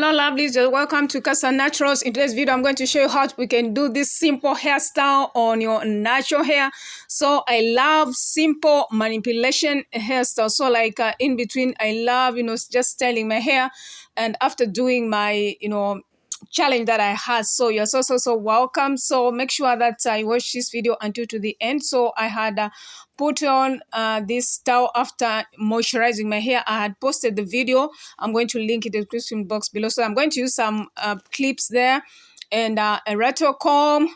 Hello lovelies, welcome to Cassia Naturals. In today's video I'm going to show you how we can do this simple hairstyle on your natural hair. So I love simple manipulation hairstyle. So like in between I love just styling my hair, and after doing my challenge that I had. So you're so welcome. So make sure that you watch this video until to the end. So I had put on this towel after moisturizing my hair. I had posted the video. I'm going to link it in the description box below. So I'm going to use some clips there and a retro comb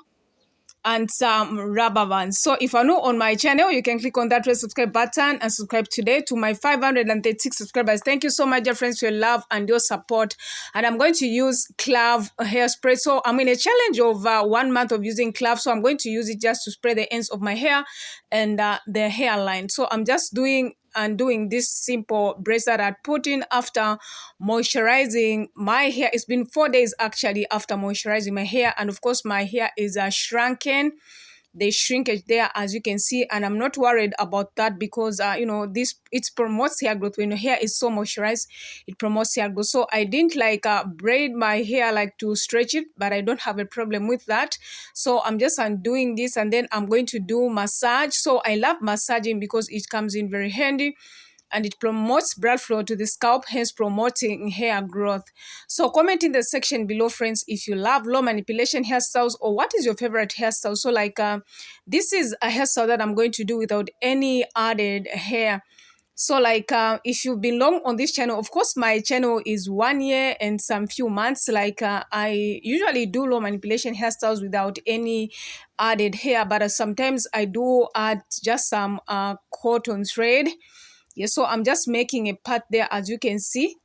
and some rubber bands. So if you're new on my channel, you can click on that red subscribe button and subscribe today to my 536 subscribers. Thank you so much, dear friends, for your love and your support. And I'm going to use Clove hairspray. So I'm in a challenge of 1 month of using Clove. So I'm going to use it just to spray the ends of my hair and the hairline. So I'm just doing this simple brace that I put in after moisturizing my hair. It's been 4 days actually after moisturizing my hair, and of course my hair is shrunken. The shrinkage there, as you can see, and I'm not worried about that because this, it promotes hair growth. When your hair is so moisturized, it promotes hair growth. So I didn't like braid my hair like to stretch it, but I don't have a problem with that. So I'm just undoing this, and then I'm going to do massage. So I love massaging because it comes in very handy and it promotes blood flow to the scalp, hence promoting hair growth. So comment in the section below, friends, if you love low manipulation hairstyles or what is your favorite hairstyle. So like this is a hairstyle that I'm going to do without any added hair. So like if you've been long on this channel, of course my channel is 1 year and some few months. Like I usually do low manipulation hairstyles without any added hair, but sometimes I do add just some cotton thread. Yeah, so I'm just making a part there, as you can see.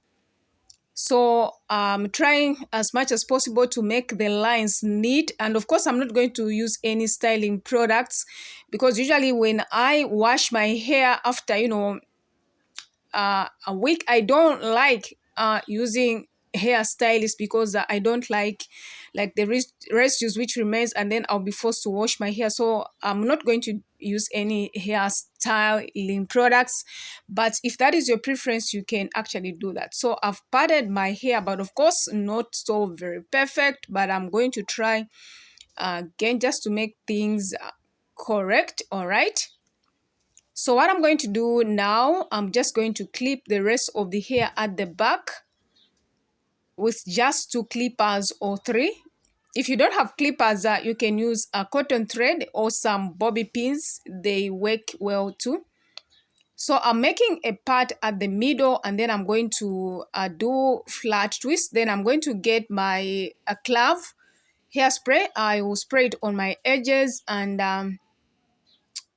So I'm trying as much as possible to make the lines neat. And of course, I'm not going to use any styling products because usually when I wash my hair after, a week, I don't like using hairstylist because I don't like the residues which remains, and then I'll be forced to wash my hair. So I'm not going to use any hairstyling products, but if that is your preference, you can actually do that. So I've parted my hair, but of course not so very perfect, but I'm going to try again just to make things correct. All right. So what I'm going to do now, I'm just going to clip the rest of the hair at the back with just 2 clippers or 3. If you don't have clippers, you can use a cotton thread or some bobby pins. They work well too. So I'm making a part at the middle, and then I'm going to do flat twist. Then I'm going to get my Clove hairspray. I will spray it on my edges and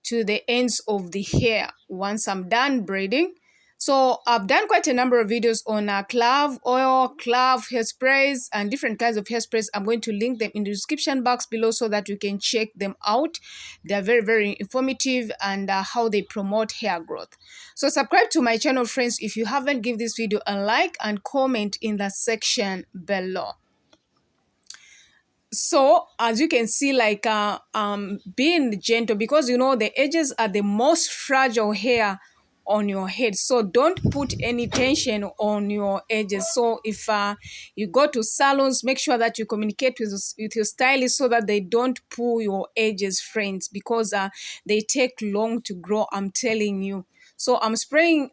to the ends of the hair once I'm done braiding. So I've done quite a number of videos on Clove oil, Clove hairsprays, and different kinds of hairsprays. I'm going to link them in the description box below so that you can check them out. They're very informative, and how they promote hair growth. So subscribe to my channel, friends, if you haven't. Give this video a like and comment in the section below. So as you can see, like being gentle, because the edges are the most fragile hair on your head, so don't put any tension on your edges. So if you go to salons, make sure that you communicate with your stylist so that they don't pull your edges, friends, because they take long to grow, I'm telling you. So I'm spraying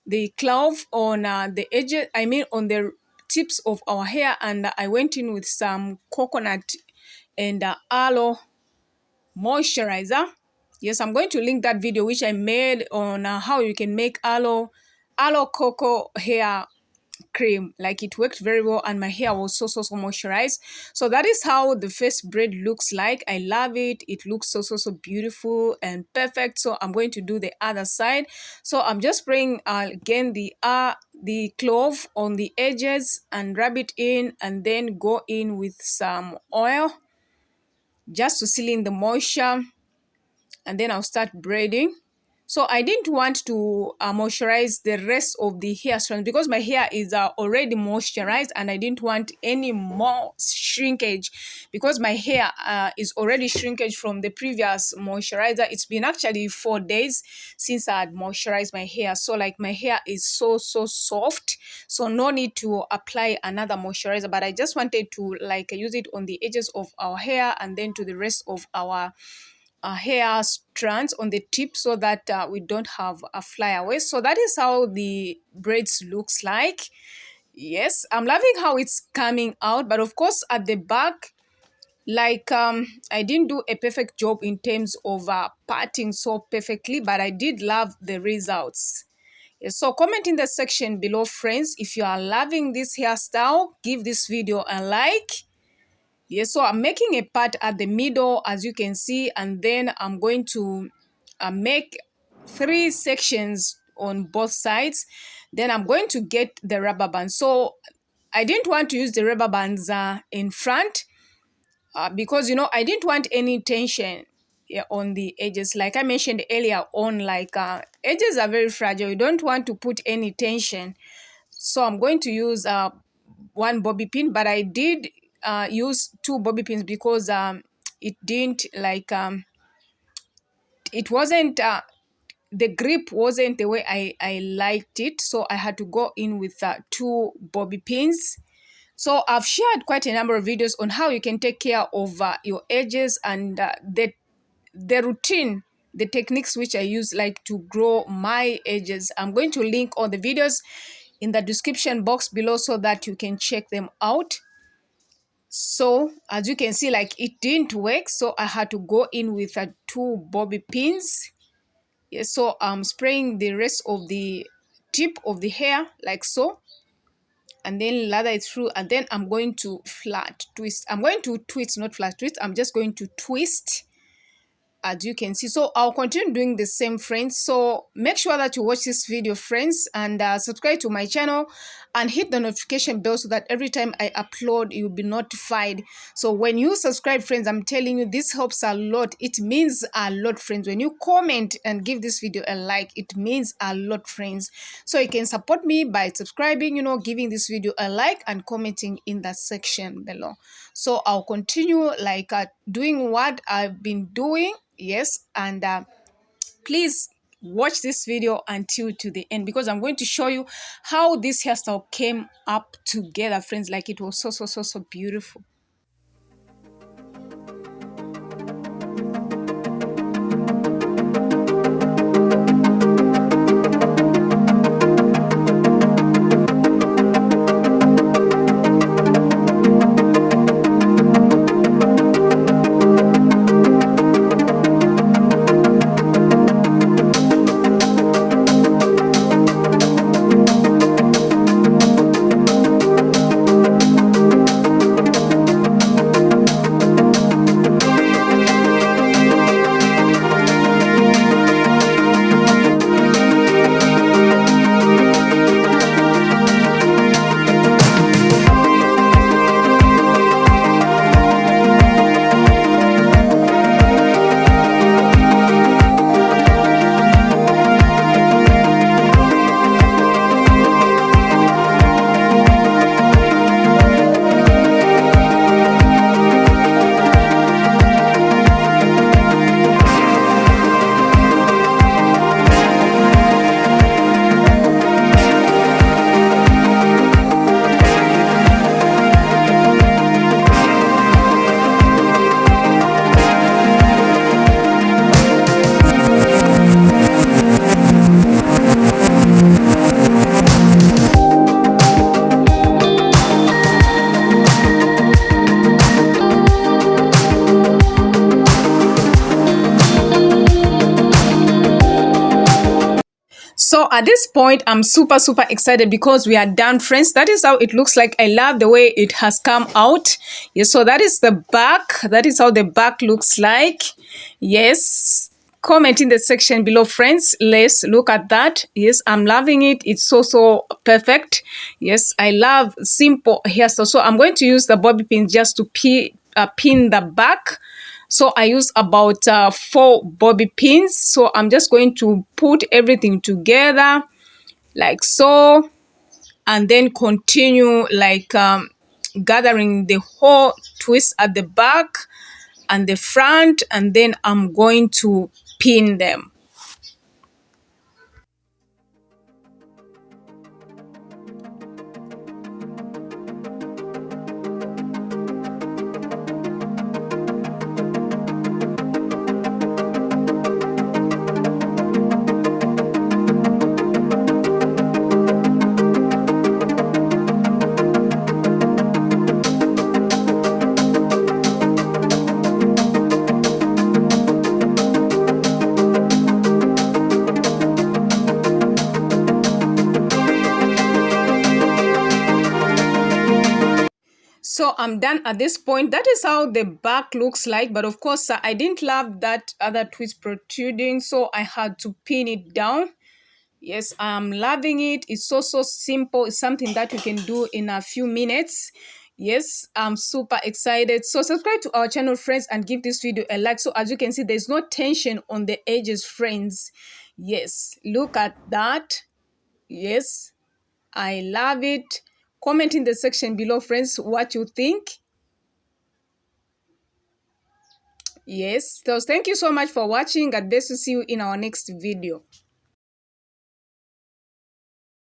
the Clove on the edges, I mean on the tips of our hair, and I went in with some coconut and aloe moisturizer. Yes, I'm going to link that video which I made on how you can make aloe cocoa hair cream. Like it worked very well, and my hair was so moisturized. So that is how the first braid looks like. I love it. It looks so beautiful and perfect. So I'm going to do the other side. So I'm just spraying again the Clove on the edges and rub it in, and then go in with some oil just to seal in the moisture, and then I'll start braiding. So I didn't want to moisturize the rest of the hair strands because my hair is already moisturized, and I didn't want any more shrinkage because my hair is already shrinkage from the previous moisturizer. It's been actually 4 days since I had moisturized my hair. So like my hair is so soft. So no need to apply another moisturizer, but I just wanted to like use it on the edges of our hair and then to the rest of our hair strands on the tip so that we don't have a flyaway. So that is how the braids looks like. Yes, I'm loving how it's coming out, but of course at the back, like I didn't do a perfect job in terms of parting so perfectly, but I did love the results. Yes, so comment in the section below, friends, if you are loving this hairstyle. Give this video a like. Yes, so I'm making a part at the middle, as you can see, and then I'm going to make 3 sections on both sides. Then I'm going to get the rubber bands. So I didn't want to use the rubber bands in front because, you know, I didn't want any tension, yeah, on the edges. Like I mentioned earlier on, like edges are very fragile. You don't want to put any tension. So I'm going to use one bobby pin, but I did use 2 bobby pins because it didn't like it wasn't the grip wasn't the way I liked it, so I had to go in with 2 bobby pins. So I've shared quite a number of videos on how you can take care of your edges and the routine, the techniques which I use like to grow my edges. I'm going to link all the videos in the description box below so that you can check them out. So as you can see, like it didn't work, so I had to go in with 2 bobby pins. Yes, so I'm spraying the rest of the tip of the hair like so, and then lather it through, and then I'm going to flat twist. I'm going to twist, not flat twist. I'm just going to twist, as you can see. So I'll continue doing the same, friends. So make sure that you watch this video, friends, and subscribe to my channel and hit the notification bell so that every time I upload you'll be notified. So when you subscribe, friends, I'm telling you, this helps a lot. It means a lot, friends. When you comment and give this video a like, it means a lot, friends. So you can support me by subscribing, you know, giving this video a like and commenting in that section below. So I'll continue like doing what I've been doing. Yes, and please watch this video until to the end because I'm going to show you how this hairstyle came up together, friends. Like it was so beautiful. So at this point, I'm super excited because we are done, friends. That is how it looks like. I love the way it has come out. Yes, so that is the back. That is how the back looks like. Yes. Comment in the section below, friends. Let's look at that. Yes, I'm loving it. It's so perfect. Yes, I love simple hairstyle. So I'm going to use the bobby pin just to pin the back. So I use about 4 bobby pins. So I'm just going to put everything together like so, and then continue like gathering the whole twist at the back and the front, and then I'm going to pin them. So I'm done at this point. That is how the back looks like. But of course, I didn't love that other twist protruding, so I had to pin it down. Yes, I'm loving it. It's so simple. It's something that you can do in a few minutes. Yes, I'm super excited. So subscribe to our channel, friends, and give this video a like. So as you can see, there's no tension on the edges, friends. Yes, look at that. Yes, I love it. Comment in the section below, friends, what you think. Yes, so thank you so much for watching. God bless you. See you in our next video.